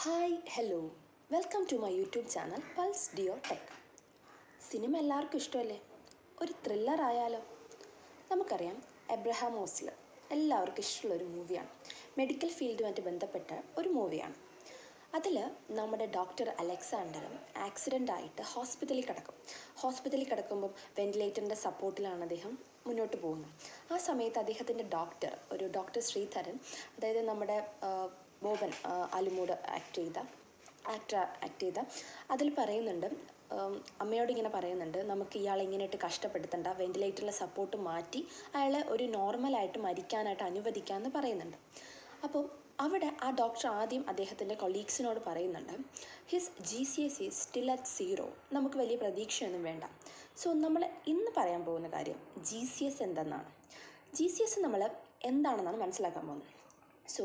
Hi hello welcome to my YouTube channel pulse ഡിയോ tech. Cinema എല്ലാവർക്കും ഇഷ്ടമല്ലേ? ഒരു ത്രില്ലർ ആയാലോ? നമുക്കറിയാം, എബ്രഹാം ഓസ്ലർ എല്ലാവർക്കും ഇഷ്ടമുള്ളൊരു മൂവിയാണ്. മെഡിക്കൽ ഫീൽഡുമായിട്ട് ബന്ധപ്പെട്ട ഒരു മൂവിയാണ്. അതിൽ നമ്മുടെ ഡോക്ടർ അലക്സാണ്ടറും ആക്സിഡൻ്റ് ഹോസ്പിറ്റലിൽ കിടക്കും. ഹോസ്പിറ്റലിൽ കിടക്കുമ്പം വെൻറ്റിലേറ്ററിൻ്റെ സപ്പോർട്ടിലാണ് അദ്ദേഹം മുന്നോട്ട് പോകുന്നത്. ആ സമയത്ത് അദ്ദേഹത്തിൻ്റെ ഒരു ഡോക്ടർ ശ്രീധരൻ, അതായത് നമ്മുടെ ബോബൻ അലിമൂട് ആക്ടർ ആക്ട് ചെയ്ത അതിൽ പറയുന്നുണ്ട്, അമ്മയോട് ഇങ്ങനെ പറയുന്നുണ്ട്, നമുക്ക് ഇയാളെ ഇങ്ങനെയായിട്ട് കഷ്ടപ്പെടുത്തണ്ട, വെൻറ്റിലേറ്ററിലെ സപ്പോർട്ട് മാറ്റി അയാളെ ഒരു നോർമലായിട്ട് മരിക്കാനായിട്ട് അനുവദിക്കാമെന്ന് പറയുന്നുണ്ട്. അപ്പോൾ അവിടെ ആ ഡോക്ടർ ആദ്യം അദ്ദേഹത്തിൻ്റെ കൊളീഗ്സിനോട് പറയുന്നുണ്ട്, his GCS is still at 0, നമുക്ക് വലിയ പ്രതീക്ഷയൊന്നും വേണ്ട. സോ നമ്മൾ ഇന്ന് പറയാൻ പോകുന്ന കാര്യം GCS എന്തെന്നാണ്. GCS നമ്മൾ എന്താണെന്നാണ് മനസ്സിലാക്കാൻ പോകുന്നത്. സോ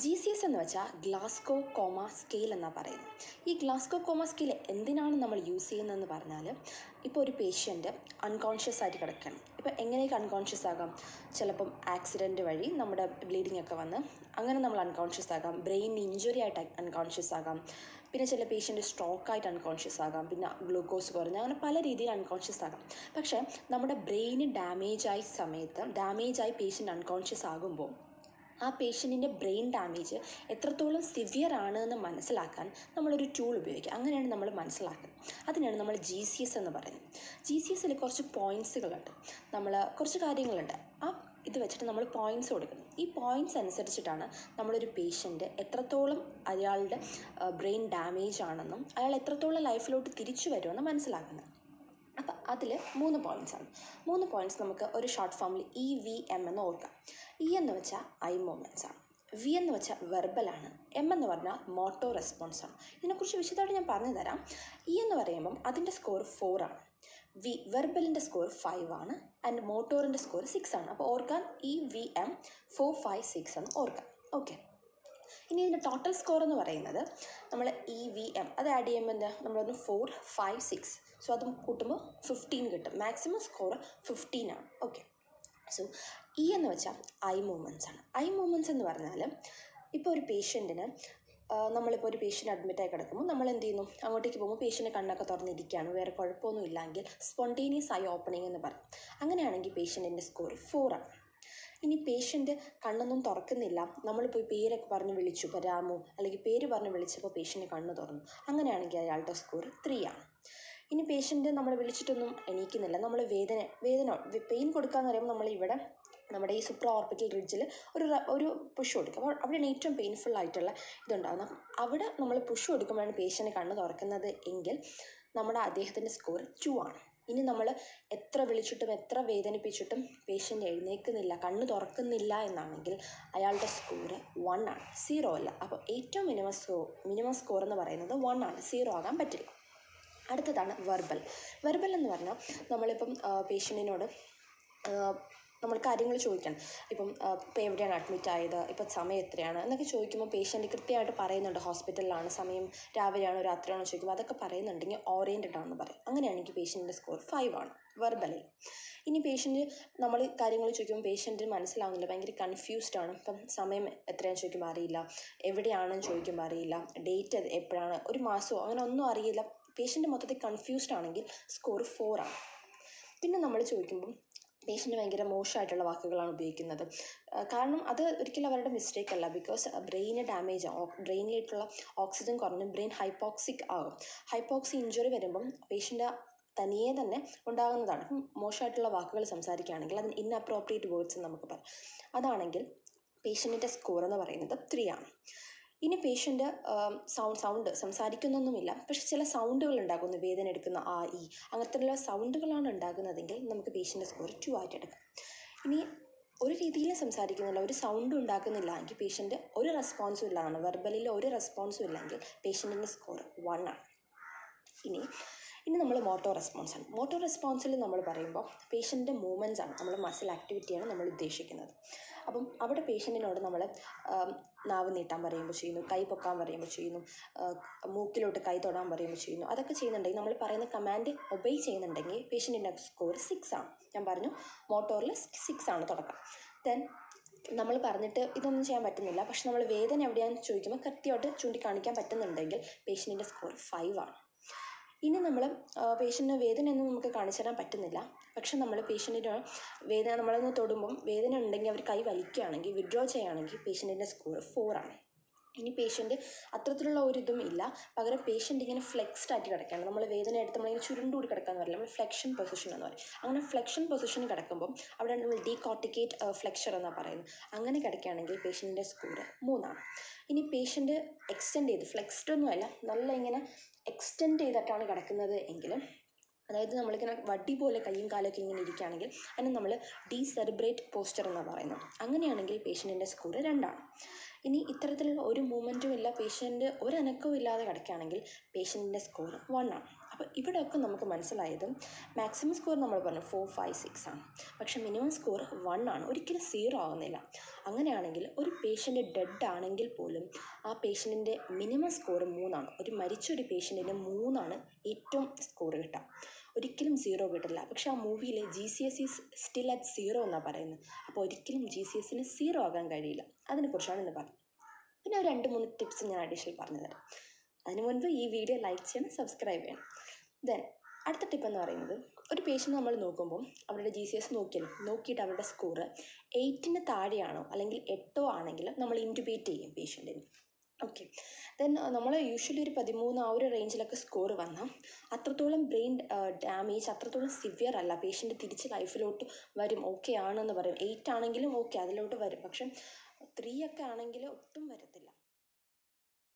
GCS എന്ന് വെച്ചാൽ ഗ്ലാസ്കോ കോമ സ്കെയിൽ എന്നാണ് പറയുന്നത്. ഈ ഗ്ലാസ്കോ കോമ സ്കെയിൽ എന്തിനാണ് നമ്മൾ യൂസ് ചെയ്യുന്നതെന്ന് പറഞ്ഞാൽ, ഇപ്പോൾ ഒരു പേഷ്യൻ്റ് അൺകോൺഷ്യസ് ആയിട്ട് കിടക്കണം. ഇപ്പോൾ എങ്ങനെയൊക്കെ അൺകോൺഷ്യസ് ആകാം? ചിലപ്പം ആക്സിഡൻറ്റ് വഴി നമ്മുടെ ബ്ലീഡിംഗ് ഒക്കെ വന്ന് അങ്ങനെ നമ്മൾ അൺകോൺഷ്യസ് ആകാം, ബ്രെയിൻ ഇഞ്ചുറി ആയിട്ട് അൺകോൺഷ്യസ് ആകാം, പിന്നെ ചില പേഷ്യൻ്റ് സ്ട്രോക്കായിട്ട് അൺകോൺഷ്യസ് ആകാം, പിന്നെ ഗ്ലൂക്കോസ് കുറഞ്ഞ്, അങ്ങനെ പല രീതിയിൽ അൺകോൺഷ്യസ് ആകാം. പക്ഷേ നമ്മുടെ ബ്രെയിന് ഡാമേജായി പേഷ്യൻ്റ് അൺകോൺഷ്യസ് ആകുമ്പോൾ ആ പേഷ്യൻറ്റിൻ്റെ ബ്രെയിൻ ഡാമേജ് എത്രത്തോളം സിവിയർ ആണ് എന്ന് മനസ്സിലാക്കാൻ നമ്മളൊരു ടൂൾ ഉപയോഗിക്കുക. അങ്ങനെയാണ് നമ്മൾ മനസ്സിലാക്കുന്നത്. അതിനാണ് നമ്മൾ GCS എന്ന് പറയുന്നത്. GCSൽ കുറച്ച് പോയിൻറ്റ്സുകളുണ്ട്, കുറച്ച് കാര്യങ്ങളുണ്ട്. ആ ഇത് വെച്ചിട്ട് നമ്മൾ പോയിൻറ്റ്സ് കൊടുക്കുന്നു. ഈ പോയിൻറ്റ്സ് അനുസരിച്ചിട്ടാണ് നമ്മളൊരു പേഷ്യൻ്റ് എത്രത്തോളം അയാളുടെ ബ്രെയിൻ ഡാമേജ് ആണെന്നും അയാൾ എത്രത്തോളം ലൈഫിലോട്ട് തിരിച്ചു വരുമെന്ന് മനസ്സിലാക്കുന്നത്. അപ്പം അതിൽ 3 പോയിൻറ്റ്സാണ്. 3 പോയിൻറ്റ്സ് നമുക്ക് ഒരു ഷോർട്ട് ഫോമിൽ EVM എന്ന് ഓർക്കാം. എന്ന് വെച്ചാൽ ഐ മൂവ്മെൻറ്റ്സ് ആണ്, V എന്ന് വെച്ചാൽ വെർബലാണ്, M എന്ന് പറഞ്ഞാൽ മോട്ടോ റെസ്പോൺസ് ആണ്. ഇതിനെക്കുറിച്ച് വിശദമായിട്ട് ഞാൻ പറഞ്ഞു തരാം. എന്ന് പറയുമ്പം അതിൻ്റെ സ്കോർ 4 ആണ്, വെർബലിൻ്റെ സ്കോർ 5 ആണ്, ആൻഡ് മോട്ടോറിൻ്റെ സ്കോർ 6 ആണ്. അപ്പോൾ ഓർക്കാൻ EVM 4, 5, 6 എന്ന് ഓർക്കാം. ഓക്കെ, ഇനി ഇതിൻ്റെ ടോട്ടൽ സ്കോർ എന്ന് പറയുന്നത് നമ്മൾ EVM അത് ആഡ് ചെയ്യുമ്പോൾ നമ്മളൊന്ന് 4, 5, 6, സോ അത് കൂട്ടുമ്പോൾ 15 കിട്ടും. മാക്സിമം സ്കോർ 15 ആണ്. ഓക്കെ, സോ എന്ന് വെച്ചാൽ ഐ മൂവ്മെൻറ്റ്സ് ആണ്. ഐ മൂവ്മെൻറ്റ്സ് എന്ന് പറഞ്ഞാൽ, ഇപ്പോൾ ഒരു പേഷ്യൻറ്റിന് നമ്മളിപ്പോൾ ഒരു പേഷ്യൻ്റ് അഡ്മിറ്റായി കിടക്കുമ്പോൾ നമ്മൾ എന്ത് ചെയ്യുന്നു, അങ്ങോട്ടേക്ക് പോകുമ്പോൾ പേഷ്യൻ്റ് കണ്ണൊക്കെ തുറന്നിരിക്കുകയാണ്, വേറെ കുഴപ്പമൊന്നും ഇല്ലെങ്കിൽ സ്പോണ്ടേനിയസ് ഐ ഓപ്പണിംഗ് എന്ന് പറയും. അങ്ങനെയാണെങ്കിൽ പേഷ്യൻറ്റിൻ്റെ സ്കോർ 4 ആണ്. ഇനി പേഷ്യൻ്റ് കണ്ണൊന്നും തുറക്കുന്നില്ല, നമ്മൾ പോയി പേരൊക്കെ പറഞ്ഞ് വിളിച്ചു, ഇപ്പോൾ രാമു അല്ലെങ്കിൽ പേര് പറഞ്ഞ് വിളിച്ചപ്പോൾ പേഷ്യൻ്റ് കണ്ണ് തുറന്നു, അങ്ങനെയാണെങ്കിൽ അയാളുടെ സ്കോർ 3 ആണ്. ഇനി പേഷ്യൻ്റ് നമ്മൾ വിളിച്ചിട്ടൊന്നും എണീക്കുന്നില്ല, നമ്മൾ പെയിൻ കൊടുക്കാമെന്ന് പറയുമ്പോൾ നമ്മളിവിടെ നമ്മുടെ ഈ സൂപ്രാ ഓർബിറ്റൽ റിഡ്ജിൽ ഒരു പുഷ് കൊടുക്കും. അപ്പോൾ അവിടെയാണ് ഏറ്റവും പെയിൻഫുൾ ആയിട്ടുള്ള ഇതുണ്ടാകുന്നത്. അവിടെ നമ്മൾ പുഷ് കൊടുക്കുമ്പോഴാണ് പേഷ്യൻ്റ് കണ്ണ് തുറക്കുന്നത് എങ്കിൽ നമ്മുടെ അദ്ദേഹത്തിൻ്റെ സ്കോർ 2 ആണ്. ഇനി നമ്മൾ എത്ര വിളിച്ചിട്ടും എത്ര വേദനിപ്പിച്ചിട്ടും പേഷ്യൻ്റ് എഴുന്നേൽക്കുന്നില്ല, കണ്ണ് തുറക്കുന്നില്ല എന്നാണെങ്കിൽ അയാളുടെ സ്കോർ 1 ആണ്, 0 അല്ല. അപ്പോൾ ഏറ്റവും മിനിമം സ്കോർ എന്ന് പറയുന്നത് 1 ആണ്, 0 ആകാൻ പറ്റില്ല. അടുത്തതാണ് വെർബൽ എന്ന് പറഞ്ഞാൽ, നമ്മളിപ്പം പേഷ്യൻറ്റിനോട് നമ്മൾ കാര്യങ്ങൾ ചോദിക്കണം. ഇപ്പം എവിടെയാണ് അഡ്മിറ്റ് ആയത്, ഇപ്പം സമയം എത്രയാണ് എന്നൊക്കെ ചോദിക്കുമ്പോൾ പേഷ്യൻ്റ് കൃത്യമായിട്ട് പറയുന്നുണ്ട്, ഹോസ്പിറ്റലിലാണ്, സമയം രാവിലെയാണോ രാത്രിയാണോ ചോദിക്കുമ്പോൾ അതൊക്കെ പറയുന്നുണ്ടെങ്കിൽ ഓറിയൻറ്റഡ് ആണെന്ന് പറയും. അങ്ങനെയാണെങ്കിൽ പേഷ്യൻറ്റിൻ്റെ സ്കോർ 5 ആണ് വെർബലിൽ. ഇനി പേഷ്യൻ്റ് നമ്മൾ കാര്യങ്ങൾ ചോദിക്കുമ്പോൾ പേഷ്യൻറ്റിന് മനസ്സിലാവുന്നില്ല, ഭയങ്കര കൺഫ്യൂസ്ഡ് ആണ്. ഇപ്പം സമയം എത്രയാണെന്ന് ചോദിക്കുമ്പോൾ അറിയില്ല, എവിടെയാണെന്ന് ചോദിക്കുമ്പോൾ അറിയില്ല, ഡേറ്റ് എപ്പോഴാണ്, ഒരു മാസമോ അങ്ങനെ ഒന്നും അറിയില്ല, പേഷ്യൻ്റ് മൊത്തത്തിൽ കൺഫ്യൂസ്ഡ് ആണെങ്കിൽ സ്കോർ 4 ആണ്. പിന്നെ നമ്മൾ ചോദിക്കുമ്പം പേഷ്യൻ്റ് ഭയങ്കര മോശമായിട്ടുള്ള വാക്കുകളാണ് ഉപയോഗിക്കുന്നത്. കാരണം അത് ഒരിക്കലും അവരുടെ മിസ്റ്റേക്ക് അല്ല, ബിക്കോസ് ബ്രെയിന് ഡാമേജ് ആവും, ബ്രെയിനിലേക്കുള്ള ഓക്സിജൻ കുറഞ്ഞ് ബ്രെയിൻ ഹൈപ്പോക്സിക് ആകും. ഹൈപ്പോക്സി ഇഞ്ചുറി വരുമ്പം പേഷ്യൻ്റ് തനിയെ തന്നെ ഉണ്ടാകുന്നതാണ്. അപ്പം മോശമായിട്ടുള്ള വാക്കുകൾ സംസാരിക്കുകയാണെങ്കിൽ അതിന് ഇൻഅപ്രോപ്രിയേറ്റ് വേർഡ്സ് എന്ന് നമുക്ക് പറയാം. അതാണെങ്കിൽ പേഷ്യൻറ്റിൻ്റെ സ്കോർ എന്ന് പറയുന്നത് 3 ആണ്. ഇനി പേഷ്യൻ്റ് സൗണ്ട് സംസാരിക്കുന്നൊന്നുമില്ല, പക്ഷെ ചില സൗണ്ടുകൾ ഉണ്ടാക്കുന്നു, വേദന എടുക്കുന്ന അങ്ങനത്തെയുള്ള സൗണ്ടുകളാണ് ഉണ്ടാകുന്നതെങ്കിൽ നമുക്ക് പേഷ്യൻ്റ് സ്കോർ 2 ആയിട്ട് എടുക്കാം. ഇനി ഒരു രീതിയിലും സംസാരിക്കുന്നില്ല, ഒരു സൗണ്ടും ഉണ്ടാക്കുന്നില്ല എങ്കിൽ പേഷ്യൻ്റ് ഒരു റെസ്പോൺസും ഇല്ലാതാണ്, വെർബലിൽ ഒരു റെസ്പോൺസും ഇല്ലെങ്കിൽ പേഷ്യൻറ്റിൻ്റെ സ്കോർ 1 ആണ്. ഇനി നമ്മൾ മോട്ടോ റെസ്പോൺസിൽ നമ്മൾ പറയുമ്പോൾ പേഷ്യൻ്റെ മൂവ്മെൻറ്റ്സ് ആണ്, നമ്മൾ മസിൽ ആക്ടിവിറ്റിയാണ് നമ്മൾ ഉദ്ദേശിക്കുന്നത്. അപ്പം അവിടെ പേഷ്യൻറ്റിനോട് നമ്മൾ നാവ് നീട്ടാൻ പറയുമ്പോൾ ചെയ്യുന്നു, കൈ പൊക്കാൻ പറയുമ്പോൾ ചെയ്യുന്നു, മൂക്കിലോട്ട് കൈ തൊടാൻ പറയുമ്പോൾ ചെയ്യുന്നു. അതൊക്കെ ചെയ്യുന്നുണ്ടെങ്കിൽ, നമ്മൾ പറയുന്ന കമാൻഡ് ഒബേ ചെയ്യുന്നുണ്ടെങ്കിൽ പേഷ്യൻറ്റിൻ്റെ സ്കോർ 6 ആണ്. ഞാൻ പറഞ്ഞു മോട്ടോറിൽ 6 ആണ് തുടക്കം. ദെൻ നമ്മൾ പറഞ്ഞിട്ട് ഇതൊന്നും ചെയ്യാൻ പറ്റുന്നില്ല, പക്ഷെ നമ്മൾ വേദന എവിടെയാണെന്ന് ചോദിക്കുമ്പോൾ കൃത്യമായിട്ട് ചൂണ്ടിക്കാണിക്കാൻ പറ്റുന്നുണ്ടെങ്കിൽ പേഷ്യൻറ്റിൻ്റെ സ്കോർ 5 ആണ്. ഇനി നമ്മൾ പേഷ്യൻറ്റിന് വേദനയൊന്നും നമുക്ക് കാണിച്ചു തരാൻ പറ്റുന്നില്ല, പക്ഷെ നമ്മൾ പേഷ്യൻറ്റിന് വേദന നമ്മളൊന്ന് തൊടുമ്പം വേദന ഉണ്ടെങ്കിൽ അവർ കൈ വലിക്കുകയാണെങ്കിൽ വിഡ്രോ ചെയ്യുകയാണെങ്കിൽ പേഷ്യൻറ്റിൻ്റെ സ്കോർ 4 ആണ്. ഇനി പേഷ്യൻറ്റ് അത്തരത്തിലുള്ള ഒരിതും ഇല്ല, പകരം പേഷ്യൻ്റ് ഇങ്ങനെ ഫ്ലെക്സ്ഡ് ആയിട്ട് കിടക്കുകയാണ്. നമ്മൾ വേദന എടുത്ത് നമ്മളിങ്ങനെ ചുരുണ്ടുകൂടി കിടക്കാന്ന് പറയില്ല, നമ്മൾ ഫ്ലെക്ഷൻ പൊസിഷൻ എന്ന് പറയും. അങ്ങനെ ഫ്ലെക്ഷൻ പൊസിഷന് കിടക്കുമ്പം അവിടെ നമ്മൾ ഡീകോർട്ടിക്കേറ്റ് ഫ്ലെക്ചർ എന്നാണ് പറയുന്നത്. അങ്ങനെ കിടക്കുകയാണെങ്കിൽ പേഷ്യൻറ്റിൻ്റെ സ്കോർ 3 ആണ്. ഇനി പേഷ്യൻറ്റ് എക്സ്റ്റെൻഡ് ചെയ്ത് ഫ്ലെക്സ്ഡ് ഒന്നുമല്ല, നല്ല ഇങ്ങനെ എക്സ്റ്റെൻഡ് ചെയ്തിട്ടാണ് കിടക്കുന്നത് എങ്കിലും, അതായത് നമ്മളിങ്ങനെ വടി പോലെ കൈയും കാലൊക്കെ ഇങ്ങനെ ഇരിക്കുകയാണെങ്കിൽ അതിന് നമ്മൾ ഡീസെറിബ്രേറ്റ് പോസ്ചർ എന്നാണ് പറയുന്നത്. അങ്ങനെയാണെങ്കിൽ പേഷ്യൻറ്റിൻ്റെ സ്കോർ 2 ആണ്. ഇനി ഇത്തരത്തിലുള്ള ഒരു മൂവ്മെൻറ്റും ഇല്ല, പേഷ്യൻ്റ് ഒരനക്കവും ഇല്ലാതെ കിടക്കുകയാണെങ്കിൽ പേഷ്യൻറ്റിൻ്റെ സ്കോർ 1 ആണ്. അപ്പോൾ ഇവിടെയൊക്കെ നമുക്ക് മനസ്സിലായത് മാക്സിമം സ്കോർ നമ്മൾ പറഞ്ഞു 4, 5, 6 ആണ്, പക്ഷേ മിനിമം സ്കോർ 1 ആണ്, ഒരിക്കലും 0 ആവുന്നില്ല. അങ്ങനെയാണെങ്കിൽ ഒരു പേഷ്യൻ്റ് ഡെഡ് ആണെങ്കിൽ പോലും ആ പേഷ്യൻറ്റിൻ്റെ മിനിമം സ്കോർ 3 ആണ്. ഒരു മരിച്ചൊരു പേഷ്യൻറ്റിന് 3 ആണ് ഏറ്റവും സ്കോർ കിട്ടുക, ഒരിക്കലും 0 കിട്ടില്ല. പക്ഷേ ആ മൂവിയിൽ GCS ഈസ് സ്റ്റിൽ അറ്റ് 0 എന്നാണ് പറയുന്നത്. അപ്പോൾ ഒരിക്കലും GCSന് 0 ആകാൻ കഴിയില്ല. അതിനെക്കുറിച്ചാണ് ഇന്ന് പറഞ്ഞത്. പിന്നെ ഒരു 2-3 ടിപ്സ് ഞാൻ അഡീഷണൽ പറഞ്ഞു തരാം. അതിന് മുൻപ് ഈ വീഡിയോ ലൈക്ക് ചെയ്യണം, സബ്സ്ക്രൈബ് ചെയ്യണം. ദെൻ അടുത്ത ടിപ്പ് എന്ന് പറയുന്നത്, ഒരു പേഷ്യൻ്റ് നമ്മൾ നോക്കുമ്പോൾ അവരുടെ GCS നോക്കിയിട്ട് അവരുടെ സ്കോർ 8ന് താഴെയാണോ അല്ലെങ്കിൽ 8 ആണെങ്കിൽ നമ്മൾ ഇൻറ്റുബേറ്റ് ചെയ്യും പേഷ്യൻറ്റിന്. ഓക്കെ, ദെൻ നമ്മൾ യൂഷ്വലി ഒരു 13 ആ ഒരു റേഞ്ചിലൊക്കെ സ്കോർ വന്നാൽ അത്രത്തോളം ബ്രെയിൻ ഡാമേജ് അത്രത്തോളം സിവിയർ അല്ല, പേഷ്യൻ്റ് തിരിച്ച് ലൈഫിലോട്ട് വരും, ഓക്കെ ആണെന്ന് പറയും. 8 ആണെങ്കിലും ഓക്കെ അതിലോട്ട് വരും, പക്ഷെ 3 ഒക്കെ ആണെങ്കിൽ ഒട്ടും വരത്തില്ല.